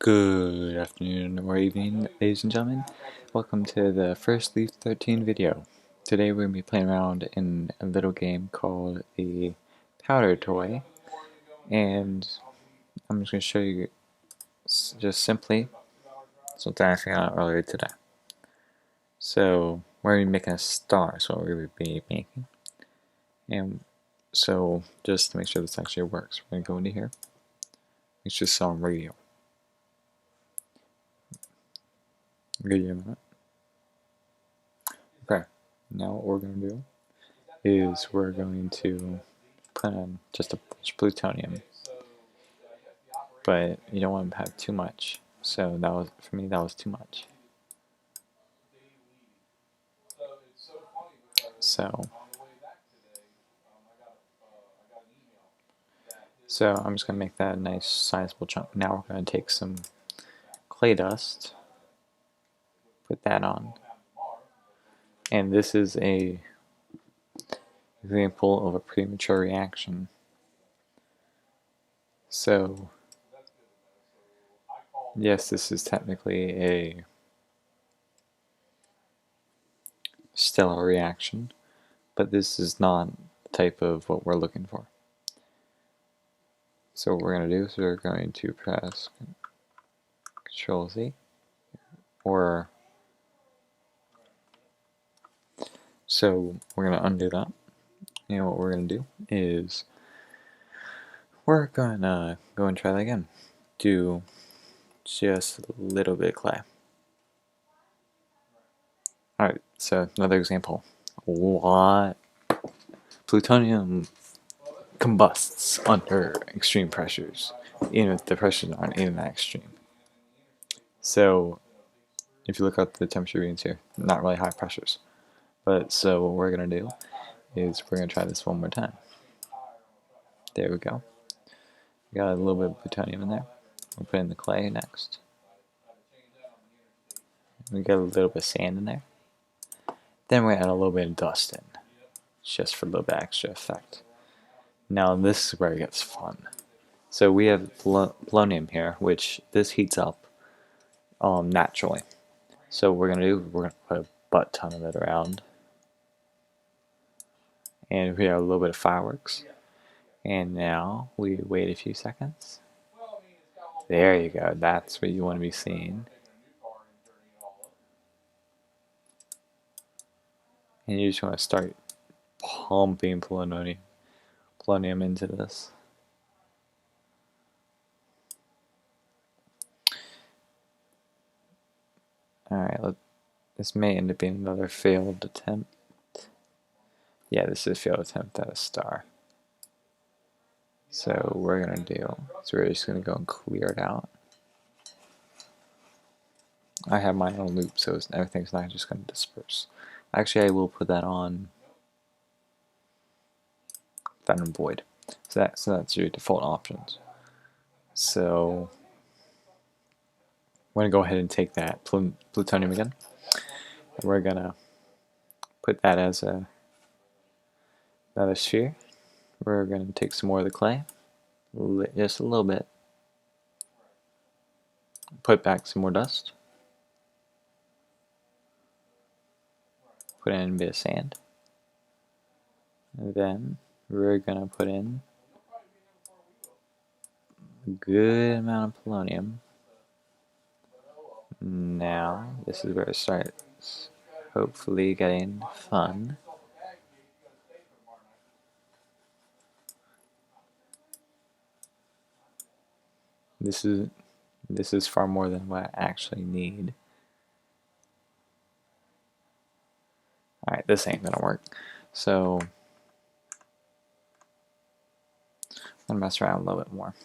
Good afternoon or evening, ladies and gentlemen. Welcome to the first Leaf 13 video. Today we're going to be playing around in a little game called the Powder Toy, and I'm just going to show you just simply something I found out earlier today. So we're going to be making a star, so we're going to be making, and so just to make sure this actually works, we're going to go into here. It's just on radio. Give you a minute. Okay, now what we're going to do is we're going to put in just a bunch of plutonium, but you don't want to have too much. So that was, for me, that was too much. So I'm just going to make that a nice sizable chunk. Now we're going to take some clay dust, put that on, and this is a example of a premature reaction. So yes, this is technically a stellar reaction, but this is not the type of what we're looking for. So what we're going to do is we're going to press Control Z, or so we're going to undo that. And what we're going to do is we're going to go and try that again. Do just a little bit of clay. Alright, so another example. What? Plutonium combusts under extreme pressures, even if the pressures aren't even that extreme. So if you look at the temperature readings here, not really high pressures. But so what we're going to do is we're going to try this one more time. There we go. We got a little bit of plutonium in there. We'll put in the clay next. We got a little bit of sand in there. Then we're going to add a little bit of dust in, just for a little bit extra effect. Now this is where it gets fun. So we have polonium here, which this heats up naturally. So what we're going to do, we're going to put a butt ton of it around. And we have a little bit of fireworks. And now we wait a few seconds. There you go, that's what you want to be seeing. And you just want to start pumping polonium into this. Alright, this may end up being another failed attempt. Yeah, this is a failed attempt at a star. So what we're going to do is we're just going to go and clear it out. I have mine on loop, so everything's not just going to disperse. Actually, I will put that on void. So that's your default options. So we're going to go ahead and take that plutonium again. And we're going to put that as another sphere. We're going to take some more of the clay, just a little bit. Put back some more dust. Put in a bit of sand. And then we're going to put in a good amount of polonium. Now, this is where it starts hopefully getting fun. This is far more than what I actually need. Alright, this ain't gonna work. So I'm gonna mess around a little bit more.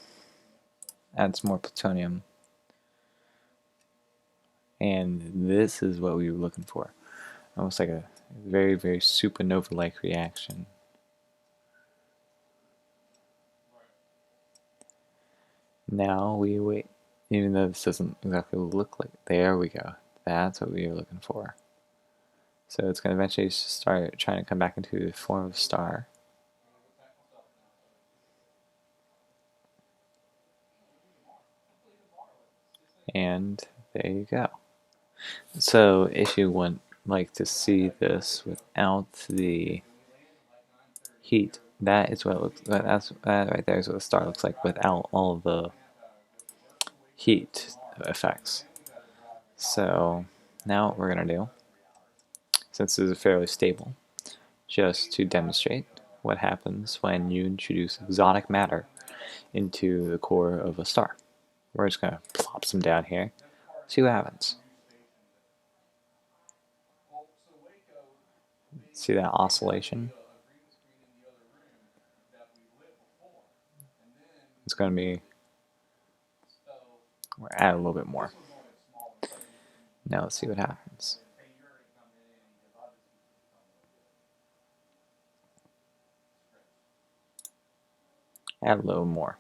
Add some more plutonium. And this is what we were looking for. Almost like a very, very supernova-like reaction. Now we wait, even though this doesn't exactly look like, there we go. That's what we were looking for. So it's going to eventually start trying to come back into the form of a star. And there you go. So if you would like to see this without the heat, that is what it looks. That right there is what the star looks like without all of the heat effects. So now what we're gonna do, since this is fairly stable, just to demonstrate what happens when you introduce exotic matter into the core of a star. We're just gonna plop some down here, see what happens. See that oscillation? It's gonna be, we'll add a little bit more. Now let's see what happens. Add a little more.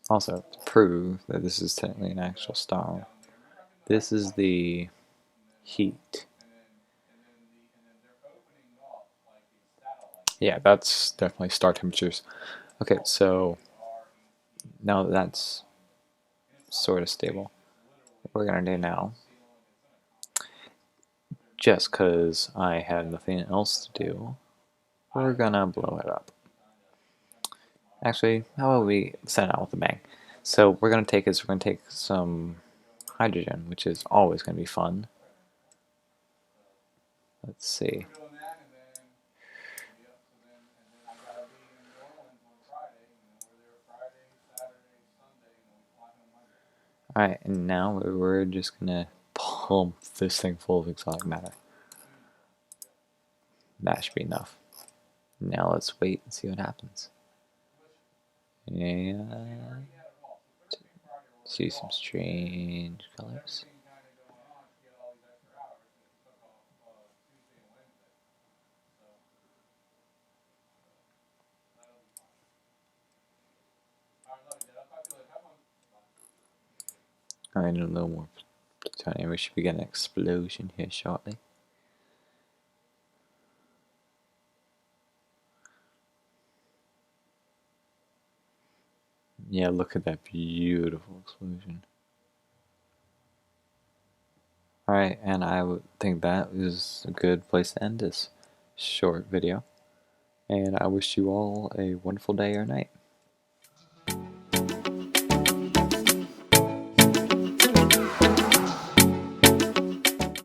Also, to prove that this is technically an actual star, this is the heat. Yeah, that's definitely star temperatures. Okay, so now that that's sort of stable, what we're gonna do now, just because I had nothing else to do, we're gonna blow it up. Actually, how about we set it out with a bang? So we're gonna take some hydrogen, which is always gonna be fun. Let's see. Alright, and now we're just gonna pump this thing full of exotic matter. That should be enough. Now let's wait and see what happens. And see some strange colors. I need a little more plutonium. We should be getting an explosion here shortly. Yeah, look at that beautiful explosion. Alright, and I would think that is a good place to end this short video. And I wish you all a wonderful day or night.